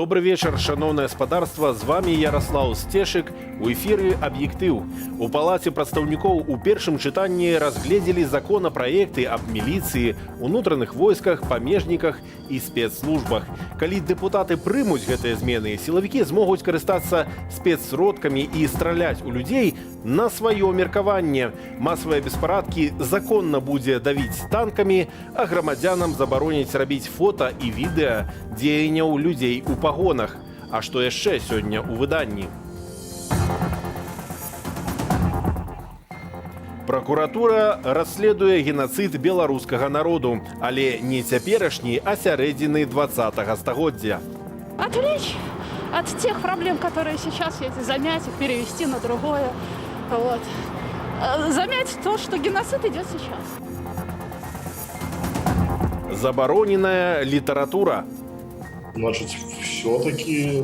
Добрый вечер, шановное спадарство. З вами Ярослав Стешик. У эфире «Объектив». У Палаце прадстаўнікоў у першым чытанні разгледзелі законапраекты аб міліцыі, унутраных войсках, памежніках і спецслужбах. Калі дэпутаты прымуць гэтыя змены, сілавікі змогуць карыстацца спецсродкамі і страляць у людзей на сваё меркаванне. Масавыя беспарадкі законна будзе давіць танкамі, а грамадзянам забароняць рабіць фота і відэа дзеянняў людзей у пагонах. А што яшчэ сёння ў выданні? Прокуратура расследуе геноцид беларускага народу, але не цяперашні, а сярэдзіны 20-го стагоддзя. Отвлечь от тех проблем, которые сейчас есть, замять их, перевести на другое. Вот. Замять то, что геноцид идет сейчас. Забароненная литература. Значит, все-таки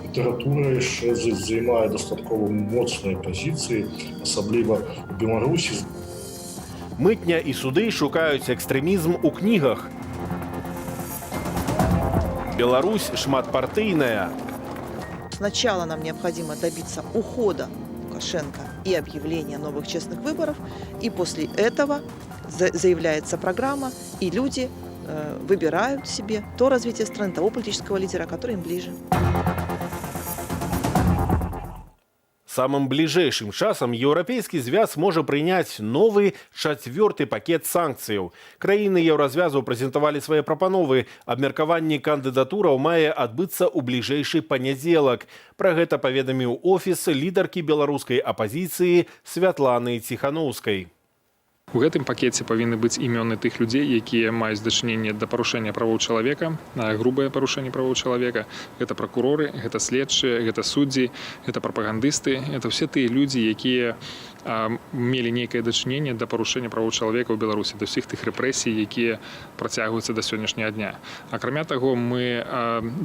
література ще займає достатково моцні позиції, особливо в Білорусі. Митня і суди шукають екстремізм у книгах. Беларусь шматпартийная. Сначала нам необходимо добиться ухода Лукашенко и объявления новых честных выборов, и после этого заявляется программа, и люди выбирают себе то развитие страны, того политического лидера, который им ближе. Самым бліжэйшым часам еўрапейскі звяз можа прыняць новы 4-ы пакет санкцыяў. Краіны еўразвязу прэзентавалі свае прапановы. Абмеркаванне кандыдатураў мае адбыцца ў бліжэйшы панядзелак. Пра гэта паведаміў офіс лідаркі беларускай апазіцыі Святланы Ціханаўскай. У гэтым пакеце павінны быць імёны тых людзей, якія маюць дачыненне да парушэння правоў чалавека, грубае парушэнне правоў чалавека. Гэта пракуроры, гэта следчыя, гэта суддзі, гэта прапагандысты. Гэта ўсе тыя людзі, якія мелі нейкае дачыненне да парушэння правоў чалавека ў Беларусі, да ўсіх тых рэпрэсій, якія працягваюцца да сённяшняга дня. Акрамя таго, мы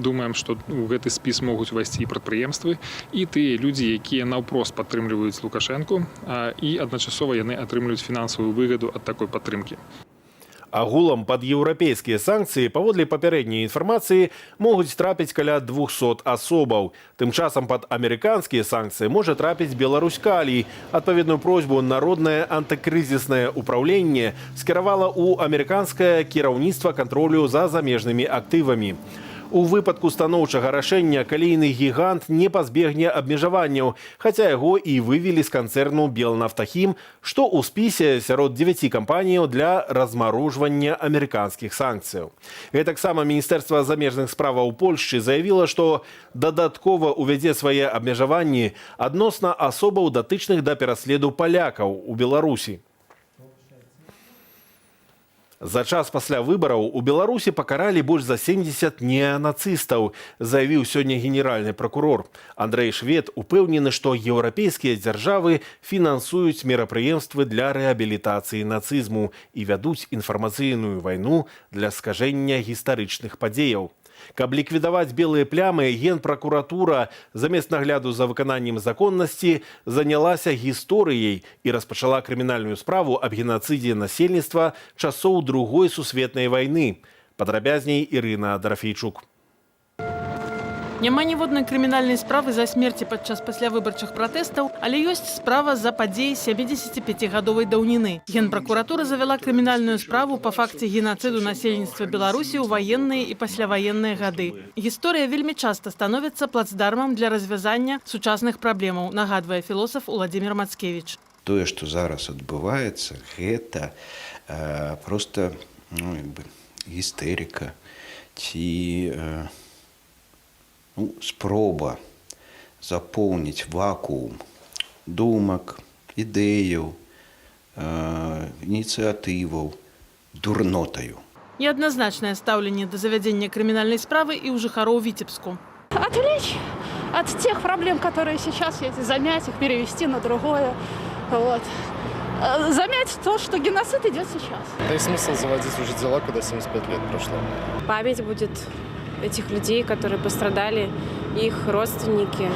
думаем, што ў гэты спіс могуць увайсці і прадпрыемствы, і тыя людзі, якія наўпрост падтрымліваюць Лукашэнку, і адначасова яны атрымліваюць фінансавую выгаду ад такой падтрымкі. Агулам пад еўрапейскія санкцыі, паводле папярэдняй інфармацыі, могуць трапіць каля 200 асобаў. Тым часам пад амерыканскія санкцыі можа трапіць Беларусь-Калій. Адпаведную просьбу Народнае антыкрызіснае ўпраўленне скіравала ў амерыканскае кіраўніцтва кантролю за замежнымі актывамі. У выпадку станоўчага рашэння калійны гігант не пазбегне абмежаванняў, хаця яго і вывелі з канцэрну «Белнафтахім», што ў спісе сярод 9 кампаніяў для размарожвання амерыканскіх санкцыяў. Гэтаксама Міністэрства замежных справаў Польшчы заявіла, што дадаткова увядзе свае абмежаванні адносна асобаў, датычных да пераследу палякаў у Беларусі. За час пасля выбараў у Беларусі пакаралі больш за 70 неанацыстаў, заявіў сёння генеральны пракурор. Андрэй Швед упэўнены, што еўрапейскія дзяржавы фінансуюць мерапрыемствы для рэабілітацыі нацызму і вядуць інфармацыйную вайну для скажэння гістарычных падзеяў. Каб ліквідаваць белыя плямы, Генпракуратура замест нагляду за выкананнем законнасці занялася гісторыяй і распачала крымінальную справу аб геноцыдзе насельніцтва часоў Другой сусветнай вайны. Падрабязней Ірына Дарафейчук. Няма ніводнай крымінальнай справы за смерці падчас паслявыбарчых пратэстаў, але ёсць справа за падзеі 75-гадовай даўніны. Генпракуратура завяла крымінальную справу па факце геноцыду насельніцтва Беларусі ў ваенныя і пасляваенныя гады. Гісторыя вельмі часта становіцца плацдармам для развязання сучасных праблемаў, нагадвае філосаф Уладзімір Мацкевіч. Тое, што зараз адбываецца, гэта проста гістэрыка ці спроба запоўніць вакуум думак, ідэяў, ініцыятываў дурнотаю. Неадназначнае стаўленне да завядзення крымінальнай справы і ў жыхароў Віцебску. Отвлечь от тех проблем, которые сейчас есть, замять их, перевести на другое. Вот. Замять то, что геноцид идет сейчас. Да и смысл заводить уже дела, когда 75 лет прошло. Память будет этих людей, которые пострадали, их родственники,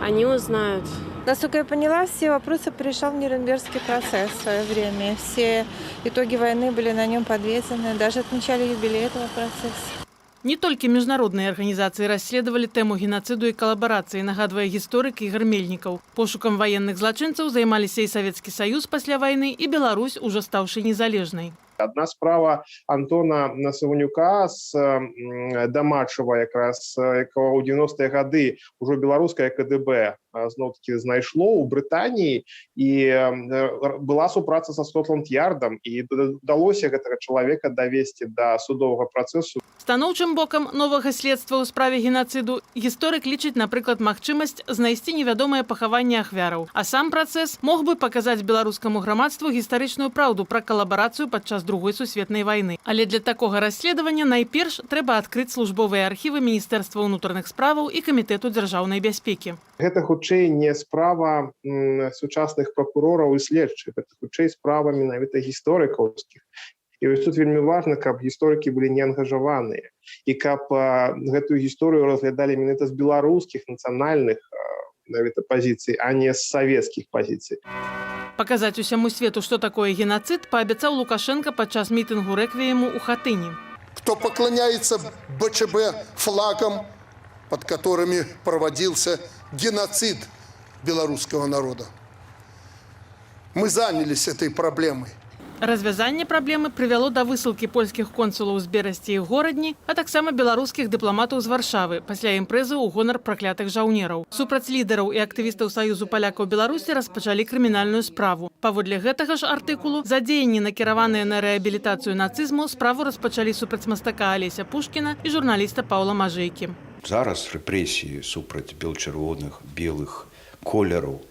они узнают. Насколько я поняла, все вопросы решал Нюрнбергский процесс в свое время. Все итоги войны были на нем подвесены, даже отмечали юбилей этого процесса. Не толькі міжнародныя арганізацыі расследавалі тэму геноциду і калабарацыі, нагадвае гісторык Ігор Мельнікаў. Пошукам ваенных злачынцаў займаліся і Савецкі Саюз пасля вайны, і Беларусь, ужо стаўшы незалежнай. Одна справа Антона Саванюка з Дамачева, якраз якого ў 90-е гады ўжо беларускае КДБ зноў-такі знайшло ў Брытаніі, і была супраца са Скотланд-Ярдам, і удалося гэтага чалавека давесці да судовага працэсу. Станоўчым бокам новага следства ў справе геноциду гісторык лічыць, напрыклад, магчымасць знайсці невядомыя пахаванні ахвяраў. А сам працэс мог бы паказаць беларускаму грамадству гістарычную праўду пра калабарацыю падчас Другой сусветнай вайны. Але для такога расследавання найперш трэба адкрыць службовыя архівы Міністэрства ўнутраных справаў і Камітэту дзяржаўнай бяспекі. Гэта хутчэй не справа сучасных пракурораў і следчых, гэта хутчэй справа менавіта гісторыкаўскіх. І вось тут вельмі важна, каб гісторыкі былі не ангажаваныя, і каб гэтую гісторыю разглядалі менавіта з беларускіх нацыянальных менавіта пазіцый, а не з савецкіх пазіцый. Паказаць усяму свету, што такое геноцид, паабяцаў Лукашенко падчас мітынгу рэквіему ў Хатыні. Кто поклоняется БЧБ флагам, под которыми проводился геноцид белорусского народа. Мы занялись этой проблемой. Развязанне праблемы прывяло да высылкі польскіх консулаў з Берасці і Горадні, а таксама беларускіх дыпламатаў з Варшавы пасля імпрэзы ў гонар праклятых жаўнераў. Супраць лідараў і актывістаў Саюзу палякаў Беларусі распачалі крымінальную справу. Паводле гэтага ж артыкулу за дзеянні, накіраваныя на рэабілітацыю нацызму, справу распачалі супраць мастака Алеся Пушкіна і журналіста Паўла Мажэйкі. Зараз рэпрэсіі супраць белчырвоных, белых колераў,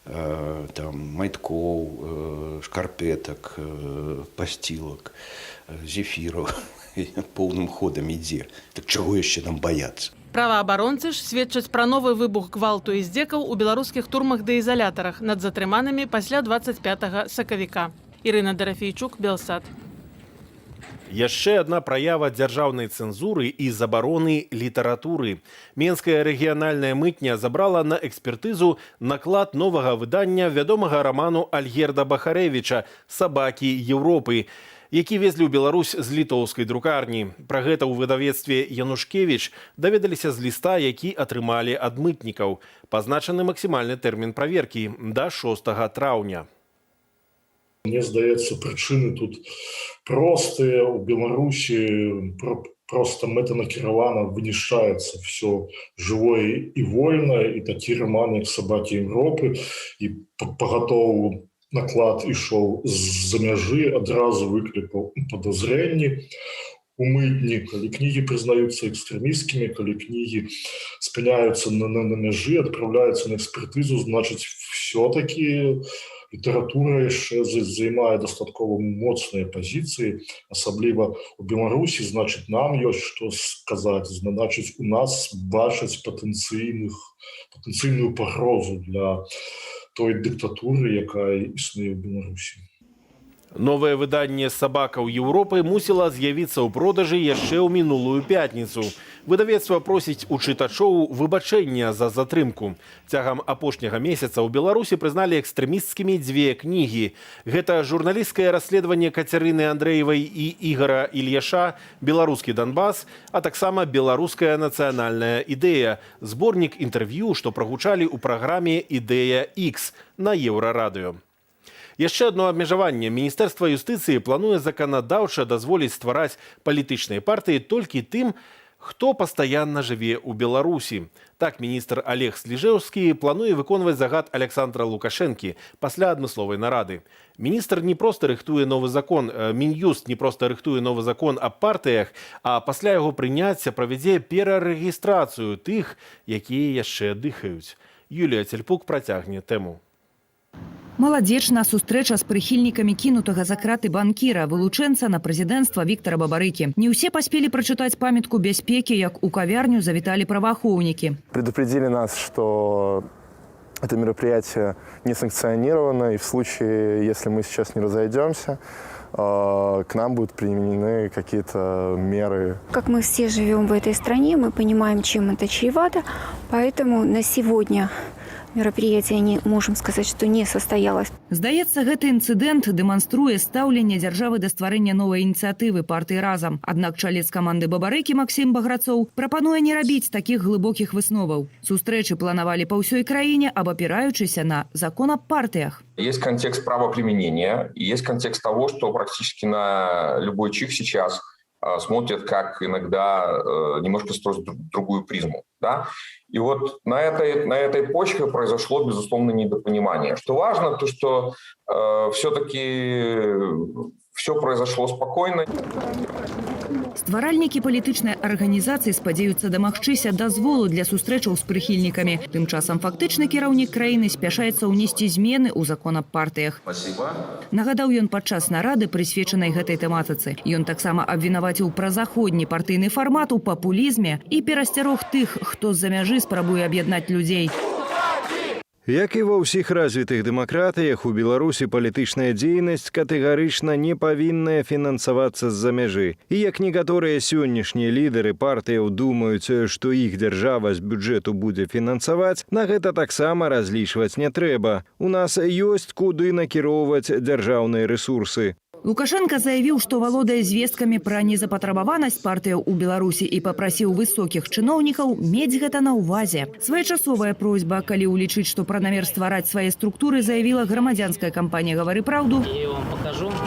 там майткоў, шкарпетак, пасцілак, зефіраў поўным ходам ідзе. Так чаго яшчэ нам баяцца? Праваабаронцы ж сведчаць пра новы выбух гвалту і здзекаў у беларускіх турмах ды ізалятарах над затрыманымі пасля 25 сакавіка. Ірына Дарафейчук, Белсат. Яшчэ адна праява дзяржаўнай цэнзуры і забароны літаратуры. Менская рэгіянальная мытня забрала на экспертызу наклад новага выдання вядомага раману Альгерда Бахарэвіча «Сабакі Еўропы», які везлі ў Беларусь з літоўскай друкарні. Пра гэта ў выдавецтве Янушкевіч даведаліся з ліста, які атрымалі ад мытнікаў. Пазначаны максімальны тэрмін праверкі да 6 траўня. Мне здаецца, прычыны тут простыя. У Беларусі просто мэтанакіравана вынішчаецца все жывое і вольнае, і такі роман, як «Сабакі Еўропы», і пагатоў наклад ішоў з-за мяжы, адразу выклікаў падазрэнні у мытні, калі кнігі прызнаюцца экстрэмісцкімі, калі кнігі спыняюцца на мяжы, адпраўляюцца на экспертызу, значыць, все-таки літаратура яшчэ займае дастаткова моцныя пазіцыі, асабліва ў Беларусі, значыць, нам ёсць што сказаць, значыць, у нас бачаць патэнцыйную пагрозу для той дыктатуры, якая існуе ў Беларусі. Новае выданне «Сабакаў Еўропы» мусіла з'явіцца ў продажы яшчэ ў мінулую пятніцу. Выдавецтва просіць у чытачоў выбачэння за затрымку. Цягам апошняга месяца ў Беларусі прызналі экстрэмісцкімі дзве кнігі. Гэта журналісцкае расследаванне Кацярыны Андрэевай і Ігара Ільяша «Беларускі Донбас», а таксама «Беларуская нацыянальная ідэя», зборнік інтэрв'ю, што прагучалі ў праграме «Ідэя X» на Еўрарадыё. Яшчэ адно абмежаванне. Міністэрства юстыцыі плануе заканадаўча дазволіць ствараць палітычныя партыі толькі тым, хто пастаянна жыве ў Беларусі. Так міністр Олег Сліжэўскі плануе выконваць загад Александра Лукашэнкі пасля адмысловай нарады. Міністр не проста рыхтуе новы закон, Мін'юст не проста рыхтуе новы закон аб партыях, а пасля яго прыняцця правядзе перарэгістрацыю тых, якія яшчэ дыхаюць. Юлія Цельпук працягне тэму. Маладзечна сустрэча з прыхільнікамі кінутага за краты банкіра, вылучэнца на прэзідэнцтва Віктара Бабарыкі. Не ўсе паспелі прачытаць памятку бяспекі, як у кавярню завіталі праваахоўнікі. Предупредили нас, что это мероприятие не санкционировано, и в случае, если мы сейчас не разойдемся, к нам будут применены какие-то меры. Как мы все живем в этой стране, мы понимаем, чем это чревато, поэтому на сегодня мероприятие, можем сказать, что не состоялось. Здаецца, гэты інцыдэнт дэманструе стаўленне дзяржавы да стварэння новай ініцыятывы партыі разам. Аднак чалец каманды Бабарэкі Максім Баграцоў прапануе не рабіць такіх глыбокіх высноваў. Сустрэчы планавалі па ўсёй краіне, абапіраючыся на закон аб партыях. Есть контекст правоприменения, и есть контекст того, что практически на любой чих сейчас смотрят как иногда немножко строят другую призму. Да? И вот на этой почве произошло, безусловно, недопонимание. Что важно, то что все-таки все произошло спокойно. Стваральнікі палітычнай арганізацыі спадзяюцца дамагчыся дазволу для сустрэчаў з прыхільнікамі. Тым часам фактычны кіраўнік краіны спяшаецца ўнесці змены ў закон аб партыях. Нагадаў ён падчас нарады, прысвечанай гэтай тэматыцы. Ён таксама абвінаваціў празаходні партыйны фармат у папулізме і перасцярог тых, хто з-за мяжы спрабуе аб'яднаць людзей. Як і ва ўсіх развітых дэмакратыях, у Беларусі палітычная дзейнасць катэгарычна не павінная фінансавацца з-за мяжы. І як некаторыя сённяшнія лідары партыяў думаюць, што іх дзяржава з бюджэту будзе фінансаваць, на гэта таксама разлічваць не трэба. У нас ёсць куды накіроўваць дзяржаўныя рэсурсы. Лукашенко заявіў, што валодае звесткамі пра незапатрабаванасць партыяў у Беларусі і папрасіў высокіх чыноўнікаў мець гэта на ўвазе. Своечасовая просьба, калі ўлічыць, што пра намер ствараць свае структуры, заявіла грамадзянская кампанія «Гавары праўду».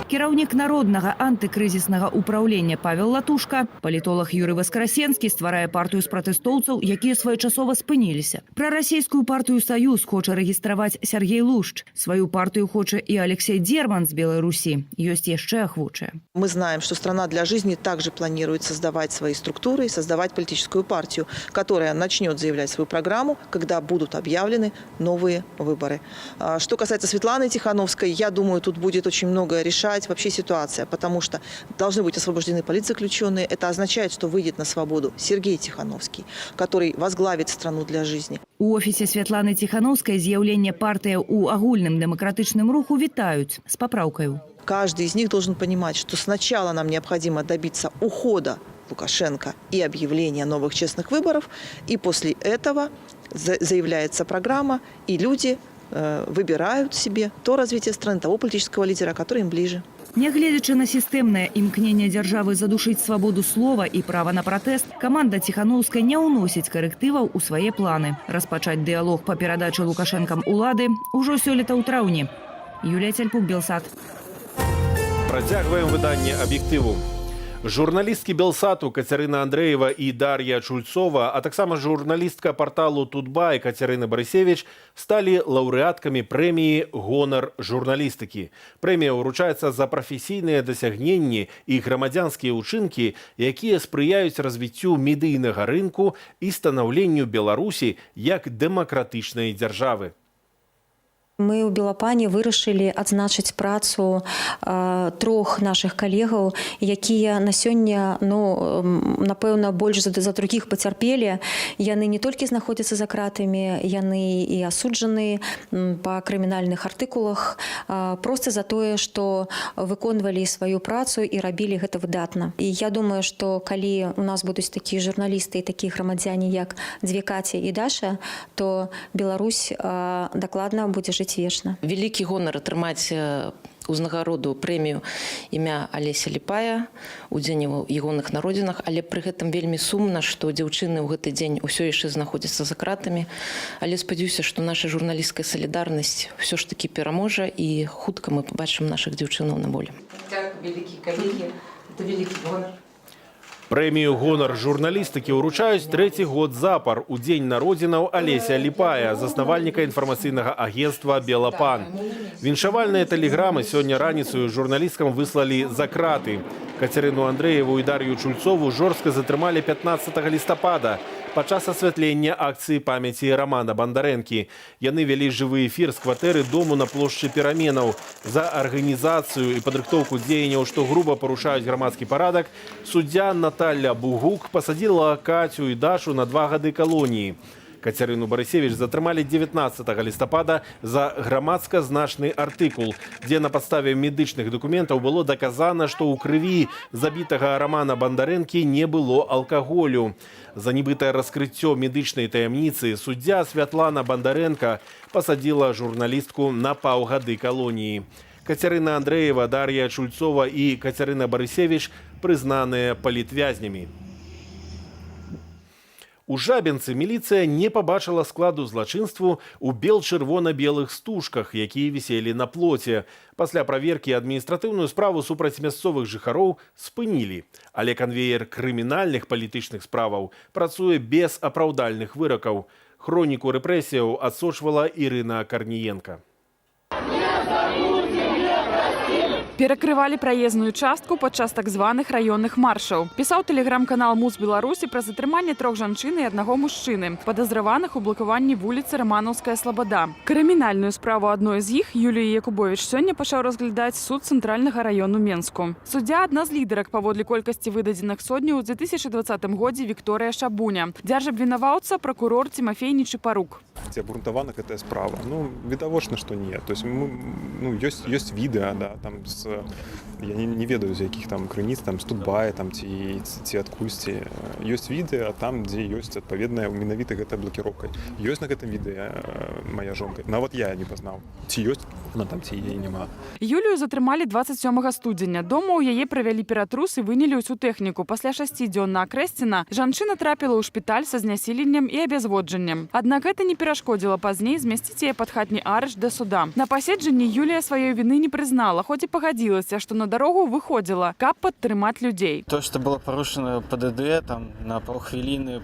Кіраўнік народнага антыкрызіснага ўпраўлення Павел Латушка, палітолог Юрый Васкрасенскі стварае партыю з пратэстоўцаў, якія своечасова спыніліся. Пра расійскую партыю «Саюз» хоча рэгістраваць Сергей Лушч. Сваю партыю хоча і Алексей Дерман з Беларусі. Ёсць еще охвучая. Мы знаем, что «Страна для жизни» также планирует создавать свои структуры и создавать политическую партию, которая начнет заявлять свою программу, когда будут объявлены новые выборы. Что касается Светланы Тихановской, я думаю, тут будет очень многое решать вообще ситуация, потому что должны быть освобождены политзаключенные. Это означает, что выйдет на свободу Сергей Тихановский, который возглавит «Страну для жизни». У офісе Святланы Тихановской з'яўленне партыяў у агульным дэмакратычным руху вітаюць з папраўкаю. Каждый из них должен понимать, что сначала нам необходимо добиться ухода Лукашенко и объявления новых честных выборов, и после этого заявляется программа, и люди выбирают себе то развитие страны, того политического лидера, который им ближе. Нягледзячы на сістэмнае імкненне дзяржавы задушыць свабоду слова і права на пратэст, каманда Ціхановскай не ўносіць карэктываў у свае планы. Распачаць дыялог па перадачы Лукашэнкам улады ўжо сёлета ў траўні. Юлія Цяльпук, Белсат. Працягваем выданне «Аб'ектыву». Журналісткі Белсату Кацярына Андрэева і Дар'я Чульцова, а таксама журналістка парталу «Тутбай» Кацярына Барысевіч сталі лаўрэаткамі прэміі «Гонар журналістыкі». Прэмія ўручаецца за прафесійныя дасягненні і грамадзянскія ўчынкі, якія спрыяюць развіццю медыйнага рынку і станаўленню Беларусі як дэмакратычнай дзяржавы. Мы ў Белапане вырашылі адзначыць працу трох нашых калегаў, якія на сёння, напэўна, больш за другіх пацярпелі. Яны не толькі знаходзяцца за кратамі, яны і асуджаны па крымінальных артыкулах проста за тое, што выконвалі сваю працу і рабілі гэта выдатна. І я думаю, што калі у нас будуць такія журналісты і такія грамадзяне, як дзве Каці і Даша, то Беларусь дакладна будзе жыць вечна. Вялікі гонар атрымаць узнагароду прэмію імя Алеся Ліпая у дзень ягоных народзінах, але пры гэтым вельмі сумна, што дзяўчыны ў гэты дзень усё яшчэ знаходзяцца за кратамі. Але спадзяюся, што наша журналісцкая салідарнасць ўсё ж такі пераможа і хутка мы пабачым нашых дзяўчынаў на волі. Вялікі калегі, это вялікі гонар. Прэмію «Гонар журналістыкі» ўручаюць трэці год запар у дзень народзінаў Алеся Ліпая, заснавальніка інфармацыйнага агентства «Белапан». Віншавальныя тэлеграмы сёння раніцаю журналісткам выслалі за краты. Кацярыну Андрэеву і Дар'ю Чульцову жорстка затрымалі 15 лістапада падчас асвятлення акцыі памяці Рамана Бандарэнкі. Яны вялі жывы эфір з кватэры дому на плошчы Пераменаў. За арганізацыю і падрыхтоўку дзеянняў, што груба парушаюць грамадскі парадак, суддзя Наталля Бугук пасадзіла Кацю і Дашу на 2 гады калоніі. Кацярыну Барысевіч затрымалі 19 лістапада за грамадска значны артыкул, дзе на падставе медычных дакументаў было даказана, што ў крыві забітага Романа Бандарэнкі не было алкаголю. За нібытае раскрыццё медычнай таямніцы суддзя Святлана Бандарэнка пасадзіла журналістку на паўгады калоніі. Кацярына Андрэева, Дар'я Чульцова і Кацярына Барысевіч прызнаныя палітвязнямі. У Жабінцы міліцыя не пабачыла складу злачынству ў бел-чырвона-белых стужках, якія віселі на плоце. Пасля праверкі адміністратыўную справу супраць мясцовых жыхароў спынілі. Але канвеер крымінальных палітычных справаў працуе без апраўдальных выракаў. Хроніку рэпрэсіяў адсочвала Ірына Карніенка. Перакрывалі праезную частку падчас так званых раённых маршаў. Пісаў тэлеграм-канал Муз Беларусі пра затрыманне 3 жанчын і 1 мужчыны, падазраваных у блакаванні вуліцы Раманаўская Слабада. Крымінальную справу адной з іх, Юлію Якубовіч, сёння пачаў разглядаць суд цэнтральнага раёну Менску. Суддзя адна з лідарак паводле колькасці выдадзеных сотняў у 2020 годзе Вікторыя Шабуня. Дзяржабвінаваўца пракурор Тимофей Нечипорук. Ці абгрунтавана гэтая справа? Відавочна, што не. То есть, ёсць відэа, да, там я не ведаю, з якіх там крыніц, там, з Тутбая, там, ці адкульсьці. Ёсць відэа там, дзе ёсць адпаведная менавіта гэтая блакіроўка. Ёсць на гэтым відэа мая жонка. Нават я не пазнаў. Ці ёсць она там, ці яе няма. Юлію затрымалі 27 студзеня. Дома ў яе правялі ператрус і вынялі ўсю тэхніку. Пасля 6 дзён на Акрэсціна жанчына трапіла ў шпіталь са знясіленнем і абязводжаннем. Аднак гэта не перашкодзіла пазней змясціць яе пад хатні арыш да суда. На паседжанні Юлія сваёй віны не прызнала, хоць і пагадзілася, што на дарогу выходзіла, каб падтрымаць людзей. То, што было парушана ПДД, там, на паўхвіліны,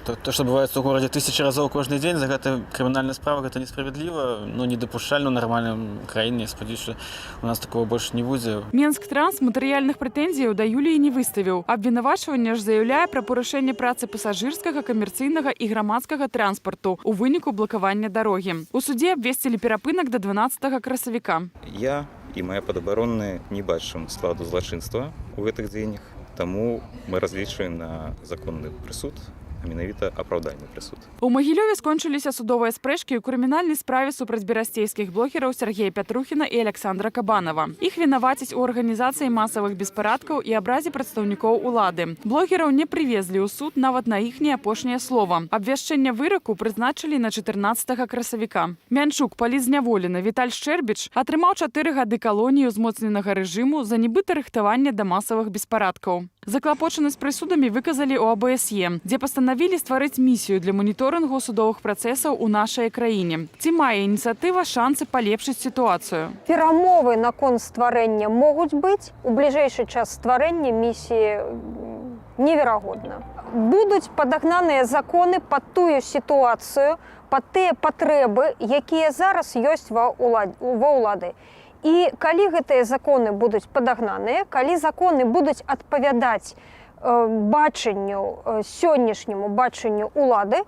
то, што бываецца ў горадзе 1000 разоў кожны дзень, за гэта крымінальная справа, гэта несправядліва, недапушчальна ў нармальным краіне. Спадзяюся, у нас такого больш не будзе. Менск-Транс матэрыяльных прэтэнзіяў да Юліі не выставіў. Абвінавачванне ж заяўляе пра парушэнне працы пасажырскага, камерцыйнага і грамадскага транспарту у выніку блакавання дарогі. У судзе абвесцілі перапынак да 12 красавіка. Я і моя падабаронная не бачым складу злачынства ў гэтых дзеяннях, таму мы разлічваем на законны прысуд, а менавіта апраўдальны прысуд. У Магілёве скончыліся судовыя спрэчкі ў крымінальнай справе супраць берасцейскіх блогераў Сергея Пятрухіна і Александра Кабанова. Іх вінавацяць у арганізацыі масавых беспарадкаў і абразе прадстаўнікоў улады. Блогераў не прывезлі ў суд нават на іхняе апошняе слова. Абвяшчэнне выраку прызначылі на 14 красавіка. Мянчук, палізняволены Віталь Шчэрбіч, атрымаў 4 гады калоніі ўзмоцненага рэжыму за нібыта рыхтаванне да масавых беспарадкаў. Заклапочанасць прысудамі выказалі ў АБСЕ, дзе пастанавілі стварыць місію для моніторынгу судовых працэсаў у нашай краіне. Ці мае ініцыятыва шансы палепшыць сітуацыю? Перамовы наконт стварэння могуць быць. У бліжэйшы час стварэння місіі неверагодна. Будуць падагнаныя законы пад тую сітуацыю, пад тыя патрэбы, якія зараз ёсць ва ўлады. І калі гэтыя законы будуць падагнаныя, калі законы будуць адпавядаць бачанню, сённяшняму бачанню улады,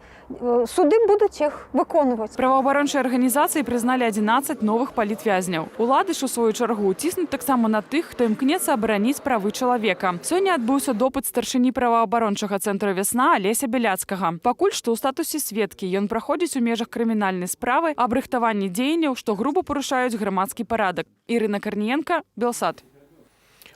суды будуць іх выконваць. Праваабарончыя арганізацыі прызналі 11 новых палітвязняў. Улады ж у сваю чаргу ціснуць таксама на тых, хто імкнецца абараніць правы чалавека. Сёння адбыўся допыт старшыні праваабарончага цэнтра «Вясна» Алеся Бяляцкага. Пакуль што ў статусе сведкі ён праходзіць у межах крымінальнай справы аб рыхтаванні дзеянняў, што груба парушаюць грамадскі парадак. Ірына Карніенка, Белсат.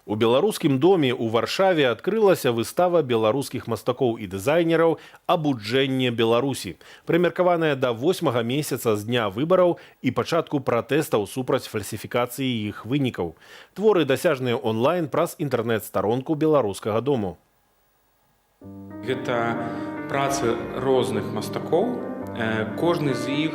У беларускім доме ў Варшаве адкрылася выстава беларускіх мастакоў і дызайнераў «Абуджэнне Беларусі», прымеркаваная да 8-га месяца з дня выбараў і пачатку пратэстаў супраць фальсіфікацыі іх вынікаў. Творы дасяжныя онлайн праз інтэрнэт-старонку беларускага дому. Гэта працы розных мастакоў. Кожны з іх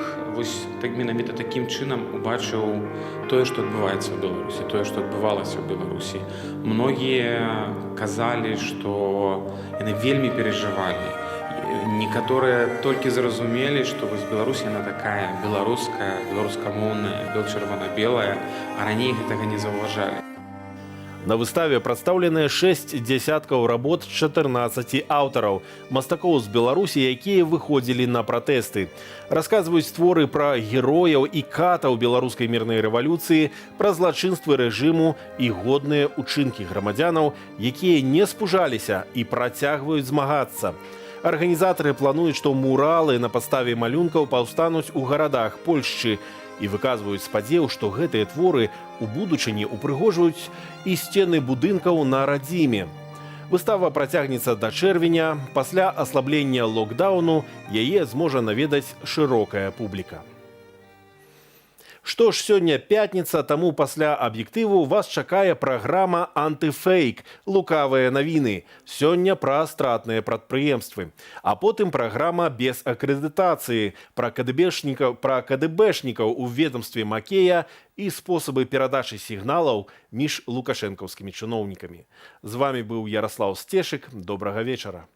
менавіта такім чынам убачыў тое, што адбываецца ў Беларусі, тое, што адбывалася ў Беларусі. Многія казалі, што яны вельмі перажывалі. Некаторыя толькі зразумелі, што Беларусь яна такая беларуская, беларускамоўная, бел-чырвона-белая, а раней гэтага не заўважалі. На выставе прадстаўленыя 6 дзясяткаў работ 14 аўтараў, мастакоў з Беларусі, якія выходзілі на пратэсты. Расказваюць творы пра герояў і катаў беларускай мірнай рэвалюцыі, пра злачынствы рэжыму і годныя ўчынкі грамадзянаў, якія не спужаліся і працягваюць змагацца. Арганізатары плануюць, што муралы на падставе малюнкаў паўстануць у гарадах Польшчы і выказваюць спадзеў, што гэтыя творы у будучыні упрыгожваюць і сцены будынкаў на радзіме. Выстава працягнецца да чэрвеня. Пасля аслаблення локдауну яе зможа наведаць шырокая публіка. Што ж, сёння пятніца, таму пасля аб'ектыву вас чакае праграма «Антыфейк» – лукавыя навіны. Сёння пра стратныя прадпрыемствы. А потым праграма без акрэдытацыі, пра КДБшнікаў у ведомстве Макея і спосабы перадачы сігналаў між лукашэнкаўскімі чыноўнікамі. З вамі быў Ярослаў Сцешык. Добрага вечара.